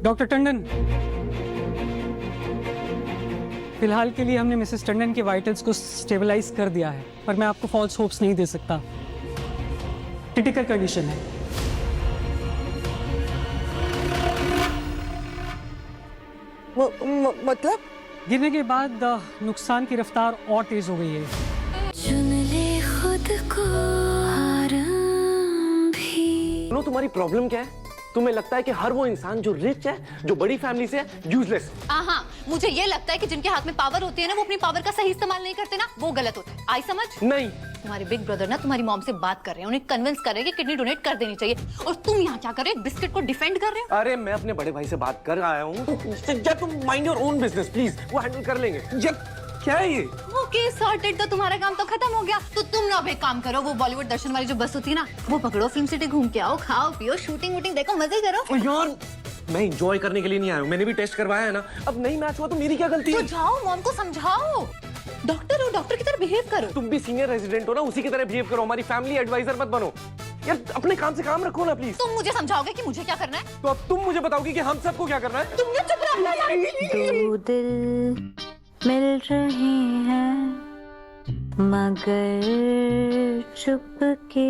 Doctor Tandon, फिलहाल के लिए हमने मिसेस टंडन के वाइटल्स को स्टेबलाइज कर दिया है, पर मैं आपको फॉल्स होप्स नहीं दे सकता। क्रिटिकल कंडीशन है। मतलब गिरने के बाद नुकसान की रफ्तार और तेज हो गई है। चुन ले खुद को आराम भी। तुम्हारी प्रॉब्लम क्या है? तुम्हें लगता है कि हर वो इंसान जो रिच है, जो बड़ी फैमिली से है, यूजलेस। हाँ, मुझे ये लगता है कि जिनके हाथ में पावर होती है ना, वो अपनी पावर का सही इस्तेमाल नहीं करते ना, वो गलत होता है। आई समझ? नहीं, तुम्हारे बिग ब्रदर ना तुम्हारी मॉम से बात कर रहे हैं, उन्हें कन्विंस कर रहे हैं कि किडनी डोनेट कर देनी चाहिए, और तुम यहाँ क्या कर रहे हो? बिस्किट को डिफेंड कर रहे हो? अरे मैं अपने बड़े भाई से बात कर आया हूँ। जब तुम mind your own business please, वो हैंडल कर लेंगे। जब क्या है ये? ओके सॉर्टेड, तो तुम्हारा काम तो खत्म हो गया। तो तुम ना अब एक काम करो, वो बॉलीवुड दर्शन वाली जो बस होती है ना, वो पकड़ो, फिल्म सिटी घूम के आओ, खाओ पियो, शूटिंग वूटिंग देखो, मजे करो। यार मैं एंजॉय करने के लिए नहीं आया हूँ, मैंने भी टेस्ट करवाया है ना। अब नहीं मैच हुआ तो मेरी क्या गलती तो है? जाओ मॉम को समझाओ, डॉक्टर हो, डॉक्टर की तरह बिहेव करो। तुम भी सीनियर रेजिडेंट हो ना, उसी की तरह बिहेव करो, हमारी फैमिली एडवाइजर मत बनो। यार अपने काम से काम रखो ना प्लीज। तुम मुझे समझाओगे कि मुझे क्या करना है? तो अब तुम मुझे बताओगी कि हम सबको क्या करना है? तुमने चुप रहना यार। दो दिल मिल रहे हैं मगर चुप के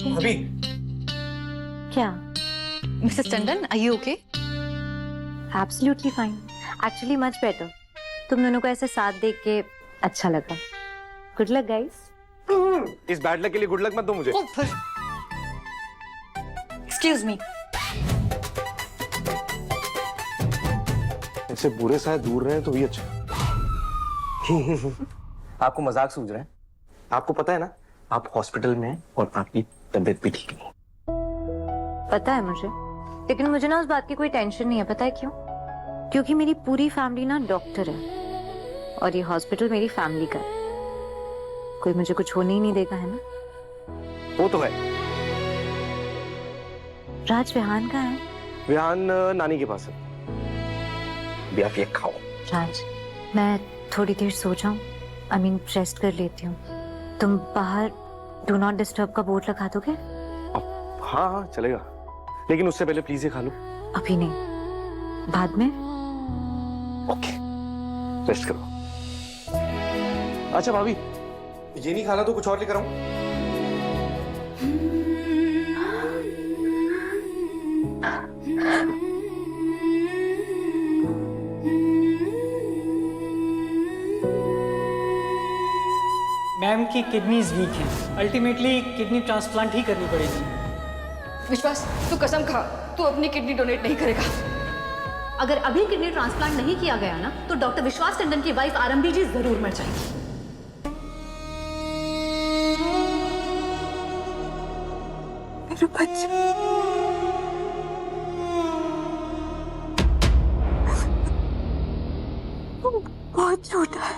अभी क्या? Mrs Tandon, are you okay? Absolutely fine, actually much better. तुम दोनों को ऐसे साथ देख के अच्छा लगा। Good luck guys. इस बैड लक के लिए गुड लक मत दो मुझे। Excuse me. ऐसे बुरे साथ दूर रहे तो भी अच्छा। आपको मजाक सूझ रहा है? आपको पता है ना, आप हॉस्पिटल में हैं और आपकी तबीयत भी ठीक नहीं। पता है मुझे, लेकिन मुझे ना उस बात की कोई टेंशन नहीं है। पता है क्यों? क्योंकि मेरी पूरी फैमिली ना डॉक्टर है और ये हॉस्पिटल मेरी फैमिली का है। कोई मुझे कुछ होने ही नहीं देगा, है ना? वो तो है। राज विहान कहाँ है? विहान नानी के पास है। भी आप ये खाओ। राज, मैं थोड़ी देर सो जाऊं, आई मीन रेस्ट कर लेती हूँ। तुम बाहर डू नॉट डिस्टर्ब का बोर्ड लगा दोगे? हाँ हाँ चलेगा, लेकिन उससे पहले प्लीज ये खा लो। अभी नहीं, बाद में। ओके, रेस्ट करो। अच्छा भाभी, ये नहीं खाना तो कुछ और लेकर आऊं? मैम की किडनीज वीक हैं, अल्टीमेटली किडनी ट्रांसप्लांट ही करनी पड़ेगी। विश्वास, तू कसम खा, तू अपनी किडनी डोनेट नहीं करेगा। अगर अभी किडनी ट्रांसप्लांट नहीं किया गया ना, तो डॉक्टर विश्वास टंडन की वाइफ आरंभी जी जरूर मर जाएगी। मेरा बच्चा बहुत छोटा है,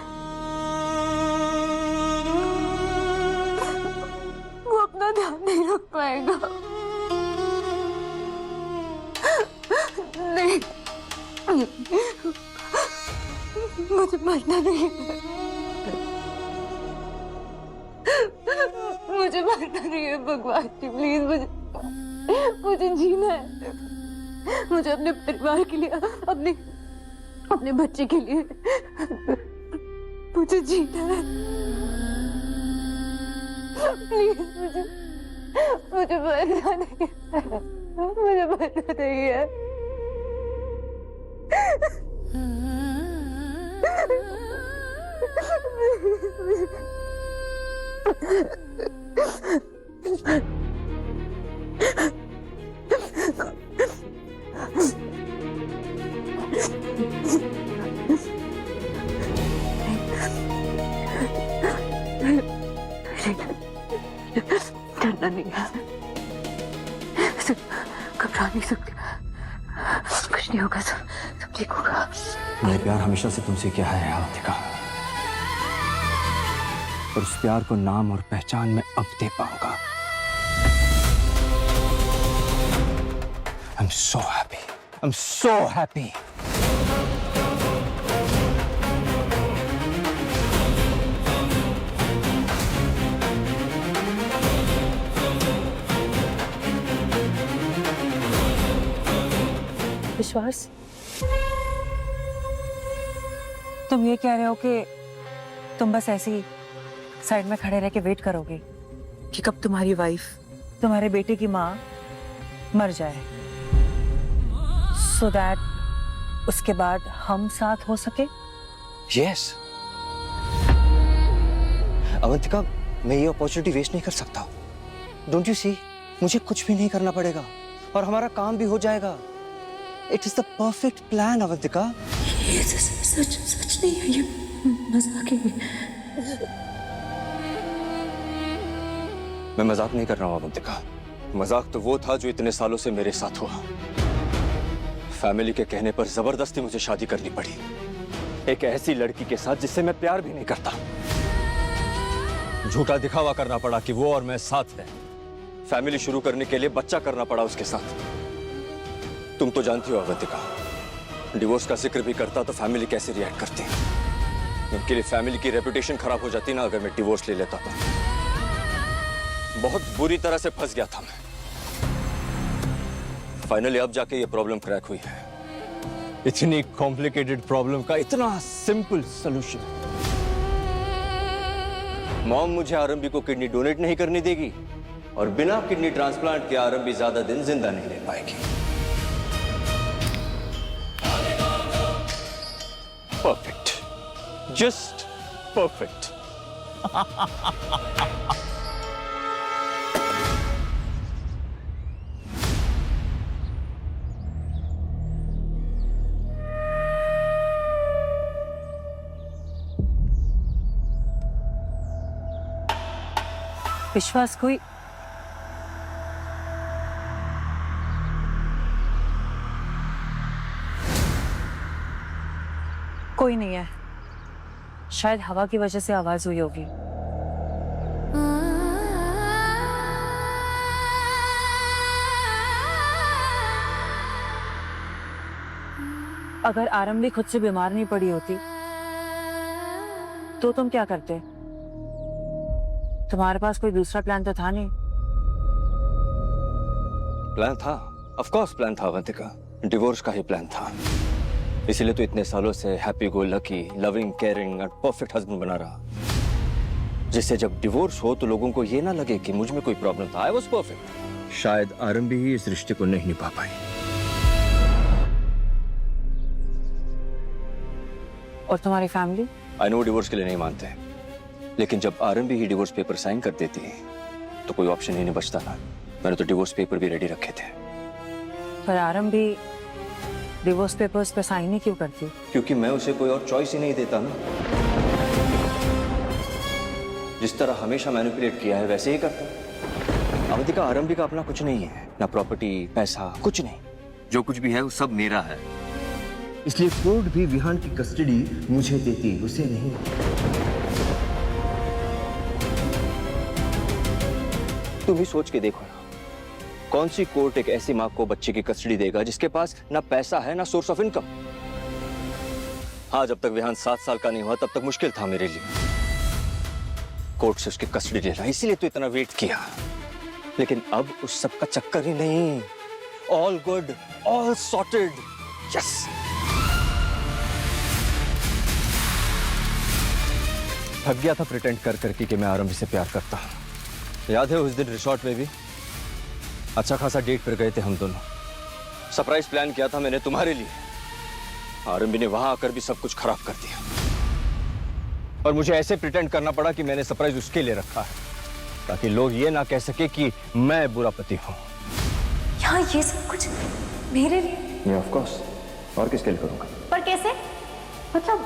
वो अपना ध्यान नहीं रख पाएगा। नहीं, मुझे मरना नहीं है, मुझे मरना नहीं है। भगवान जी प्लीज, मुझे जीना है। मुझे अपने परिवार के लिए, अपने बच्चे के लिए मुझे जीना है। प्लीज मुझे मरना नहीं है, मुझे मरना नहीं है। डरना नहीं है, घबरा नहीं सकती, कुछ नहीं होगा, सब ठीक होगा। मेरा प्यार हमेशा से तुमसे क्या है आतिका, और उस प्यार को नाम और पहचान में अब दे पाऊंगा। I'm so happy. I'm so happy. विश्वास, तुम ये कह रहे हो कि तुम बस ऐसे ही साइड में खड़े रह के वेट करोगे कि कब तुम्हारी वाइफ, तुम्हारे बेटे की माँ मर जाए, सो दैट उसके बाद हम साथ हो सके? यस अवंतिका, मैं ये अपॉर्चुनिटी वेस्ट नहीं कर सकता। डोंट यू सी, मुझे कुछ भी नहीं करना पड़ेगा और हमारा काम भी हो जाएगा। It is the perfect plan Avantika. ये सच सच नहीं है, ये मजाक है। मैं मजाक नहीं कर रहा हूँ अवंतिका। मजाक तो वो था जो इतने सालों से मेरे साथ हुआ। फैमिली के कहने पर जबरदस्ती मुझे शादी करनी पड़ी, एक ऐसी लड़की के साथ जिससे मैं प्यार भी नहीं करता। झूठा दिखावा करना पड़ा कि वो और मैं साथ हैं। फैमिली शुरू करने के लिए बच्चा करना पड़ा उसके साथ। तुम तो जानती हो अवंतिका, डिवोर्स का जिक्र भी करता तो फैमिली कैसे रिएक्ट करती। उनके लिए फैमिली की रेपुटेशन खराब हो जाती ना अगर मैं डिवोर्स ले लेता तो। बहुत बुरी तरह से फंस गया था मैं। फाइनली अब जाके ये प्रॉब्लम क्रैक हुई है। इतनी कॉम्प्लिकेटेड प्रॉब्लम का इतना सिंपल सॉल्यूशन। मॉम मुझे आरंभी को किडनी डोनेट नहीं करने देगी और बिना किडनी ट्रांसप्लांट के आरंभी ज्यादा दिन जिंदा नहीं रह पाएगी। Perfect, just perfect. विश्वास, कोई नहीं है, शायद हवा की वजह से आवाज हुई होगी। अगर आरंभी खुद से बीमार नहीं पड़ी होती तो तुम क्या करते? तुम्हारे पास कोई दूसरा प्लान तो था नहीं। प्लान था, ऑफ कोर्स प्लान था अवंतिका। डिवोर्स का ही प्लान था। इसीलिए तो इतने सालों से happy go lucky, loving, caring और परफेक्ट हस्बैंड बना रहा, जिससे जब डिवोर्स हो तो लोगों को ये ना लगे कि मुझ में कोई प्रॉब्लम था। I was perfect. शायद आरंभी ही इस रिश्ते को नहीं निभा पाई। और तुम्हारी फैमिली? आई नो डिवोर्स के लिए नहीं मानते, लेकिन जब आरंभी ही डिवोर्स पेपर साइन कर देती तो कोई ऑप्शन ही नहीं बचता ना। मैंने तो डिवोर्स पेपर भी रेडी रखे थे। पर आरंभी डिवोर्स पेपर्स पे साइन ही क्यों करती? क्योंकि मैं उसे कोई और चॉइस ही नहीं देता ना। जिस तरह हमेशा मैनिपुलेट किया है वैसे ही करता। अवंतिका, आरंभी का अपना कुछ नहीं है, ना प्रॉपर्टी, पैसा, कुछ नहीं। जो कुछ भी है वो सब मेरा है। इसलिए कोर्ट भी विहान की कस्टडी मुझे देती, उसे नहीं। तुम ही सोच के देखो ना, कौन सी कोर्ट एक ऐसी मां को बच्चे की कस्टडी देगा जिसके पास ना पैसा है ना सोर्स ऑफ इनकम। हाँ, जब तक विहान 7 साल का नहीं हुआ तब तक मुश्किल था मेरे लिए कोर्ट से उसकी कस्टडी लेना, इसीलिए तो इतना वेट किया। लेकिन अब उस सब का चक्कर ही नहीं। All good, all sorted, yes. थक गया था प्रिटेंड कर करके कि मैं आरंभी से प्यार करता हूं। याद है उस दिन रिसोर्ट में भी अच्छा खासा डेट पर गए थे हम दोनों। सरप्राइज प्लान किया था मैंने तुम्हारे लिए। आरंभी ने वहां आकर भी सब कुछ खराब कर दिया और मुझे ऐसे प्रिटेंड करना पड़ा कि मैंने सरप्राइज उसके लिए रखा है, ताकि लोग ये ना कह सके कि मैं बुरा पति हूं। यहाँ ये सब कुछ मेरे लिए? ऑफ कोर्स, और किसके लिए करूंगा? पर कैसे? मतलब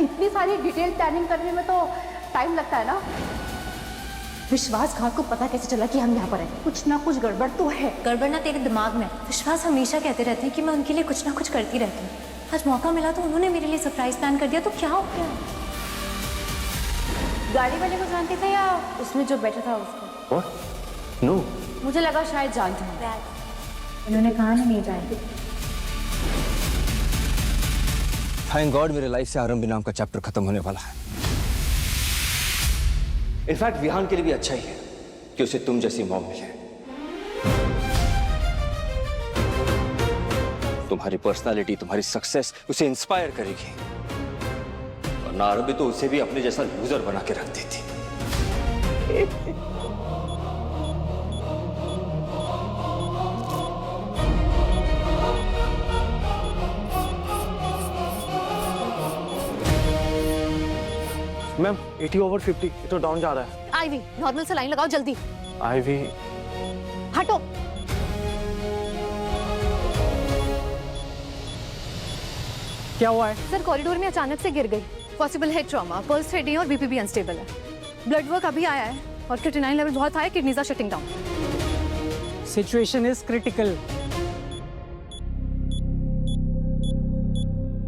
इतनी सारी डिटेल प्लानिंग करने में तो टाइम लगता है ना। विश्वासघात को पता कैसे चला कि हम यहाँ पर हैं? कुछ ना कुछ गड़बड़ तो है। गड़बड़ ना तेरे दिमाग में। विश्वास हमेशा कहते रहते हैं कि मैं उनके लिए कुछ ना कुछ करती रहती हूँ। आज मौका मिला तो उन्होंने मेरे लिए सरप्राइज प्लान कर दिया, तो क्या हो गया? गाड़ी वाले को जानते थे या उसमें जो बैठा था उसको? What? No. मुझे लगा शायद जानते हैं। उन्होंने कहा नहीं जानती। थैंक गॉड मेरे लाइफ से आरंभी नाम का चैप्टर खत्म होने वाला है। इनफैक्ट विहान के लिए भी अच्छा ही है कि उसे तुम जैसी मॉम मिले। तुम्हारी पर्सनालिटी, तुम्हारी सक्सेस उसे इंस्पायर करेगी। वरना आरबी तो उसे भी अपने जैसा लूजर बना के रख देती। मैम 80/50 ये तो डाउन जा रहा है। आईवी नॉर्मल से लाइन लगाओ जल्दी। आईवी हटो। क्या हुआ है? सर कॉरिडोर में अचानक से गिर गई। Possible head trauma, pulse rate नहीं और बीपी भी अनस्टेबल है। ब्लड वर्क अभी आया है और क्रिएटिनिन लेवल बहुत हाई है, kidneys are shutting down. Situation is critical.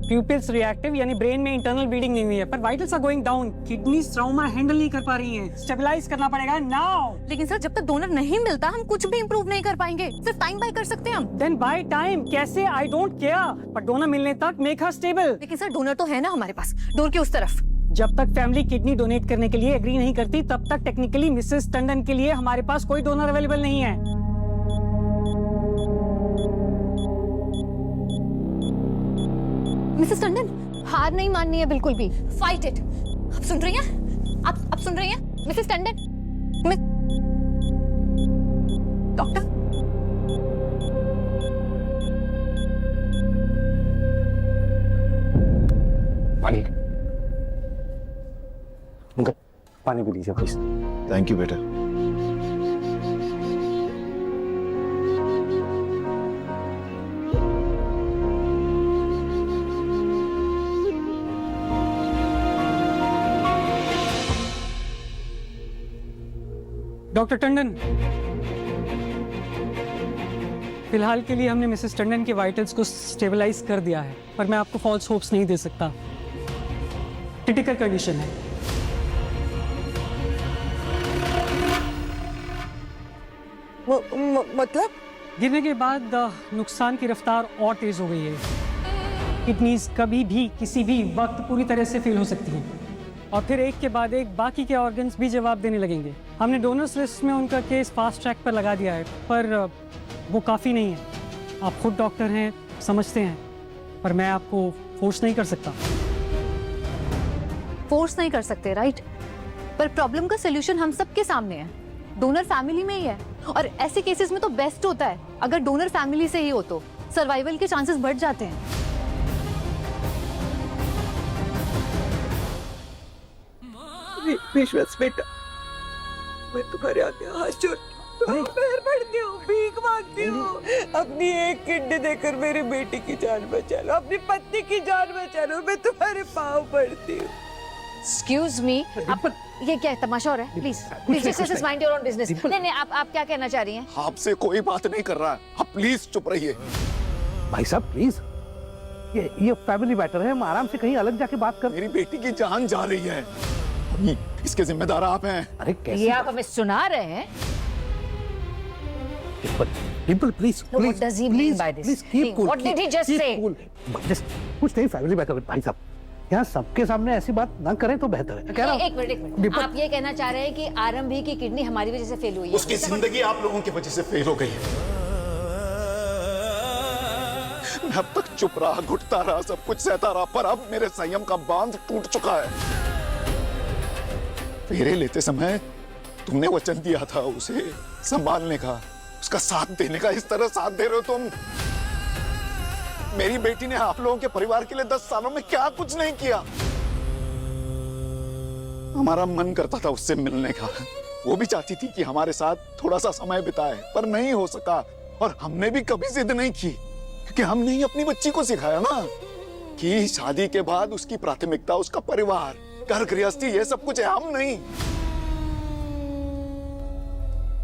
Pupils reactive यानी ब्रेन में इंटरनल ब्लीडिंग नहीं हुई है, पर vitals are going down. Kidneys trauma handle नहीं कर पा रही हैं। स्टेबलाइज करना पड़ेगा नाउ। लेकिन सर जब तक डोनर नहीं मिलता हम कुछ भी इंप्रूव नहीं कर पाएंगे। सिर्फ टाइम बाय कर सकते हैं हम। देन बाय टाइम कैसे? आई डोंट केयर, पर डोनर मिलने तक मेक हर स्टेबल। लेकिन सर डोनर तो है ना हमारे पास, डोर के उस तरफ। जब तक फैमिली किडनी डोनेट करने के लिए एग्री नहीं करती तब तक टेक्निकली मिसेस टंडन के लिए हमारे पास कोई डोनर अवेलेबल नहीं है। मिसेस टंडन हार नहीं माननी है बिल्कुल भी। Fight it. आप सुन रही हैं? आप सुन रही हैं मिसेस टंडन? डॉक्टर पानी, अंकल पानी पी लीजिए प्लीज। थैंक यू बेटा। डॉक्टर टंडन, फिलहाल के लिए हमने मिसेस टंडन के वाइटल्स को स्टेबलाइज कर दिया है, पर मैं आपको फॉल्स होप्स नहीं दे सकता। क्रिटिकल कंडीशन है। मतलब गिरने के बाद नुकसान की रफ्तार और तेज हो गई है। किडनीज कभी भी किसी भी वक्त पूरी तरह से फेल हो सकती हैं और फिर एक के बाद एक बाकी के ऑर्गन्स भी जवाब देने लगेंगे। हमने डोनर्स लिस्ट में उनका केस फास्ट ट्रैक पर लगा दिया है, पर वो काफ़ी नहीं है। आप खुद डॉक्टर हैं, समझते हैं, पर मैं आपको फोर्स नहीं कर सकता। फोर्स नहीं कर सकते राइट, पर प्रॉब्लम का सोल्यूशन हम सबके सामने है। डोनर फैमिली में ही है और ऐसे केसेस में तो बेस्ट होता है अगर डोनर फैमिली से ही हो तो सर्वाइवल के चांसेस बढ़ जाते हैं। विश्वास बेटा, मैं तुम्हारे आगे हाथ जोड़ती हूँ, पैर पड़ती हूँ, भीख मांगती हूँ। अपनी एक किडनी देकर मेरी बेटी की जान बचा लो, अपनी पत्नी की जान बचा लो। मैं तुम्हारे पाँव पड़ती हूँ। Excuse me, आप ये क्या है, तमाशा हो रहा है? Please, please just mind your own business. नहीं, आप क्या कहना चाह रही हैं? आपसे कोई बात नहीं कर रहा है, आप प्लीज चुप रहिए। भाई साहब प्लीज, ये फैमिली मैटर है, हम आराम से कहीं अलग जाके बात कर। मेरी बेटी की जान जा रही है, इसके जिम्मेदार आप हैं। अरे कैसे? ये आप हमें सुना रहे हैं? Dimple please, What does he mean by this? Please keep cool. What did he just say? कुछ नहीं, फैमिली मैटर। भाई साहब यहाँ सबके सामने ऐसी बात ना करें तो बेहतर है। कह रहा हूं। एक मिनट, आप ये कहना चाह रहे हैं कि आरंभी की किडनी हमारी वजह से फेल हुई है? उसकी जिंदगी आप लोगों की वजह से फेल हो गई है। मैं अब तक चुप रहा, घुटता रहा, सब कुछ सहता रहा, पर अब मेरे संयम का बांध टूट चुका है। फेरे लेते समय तुमने वचन दिया था उसे संभालने का, उसका साथ देने का। इस तरह साथ दे रहे हो तुम। मेरी बेटी ने आप लोगों के परिवार के लिए 10 सालों में क्या कुछ नहीं किया। हमारा मन करता था उससे मिलने का, वो भी चाहती थी कि हमारे साथ थोड़ा सा समय बिताए, पर नहीं हो सका। और हमने भी कभी जिद नहीं की, क्योंकि हमने ही अपनी बच्ची को सिखाया ना कि शादी के बाद उसकी प्राथमिकता उसका परिवार, घर गृहस्थी, ये सब कुछ है। हम नहीं।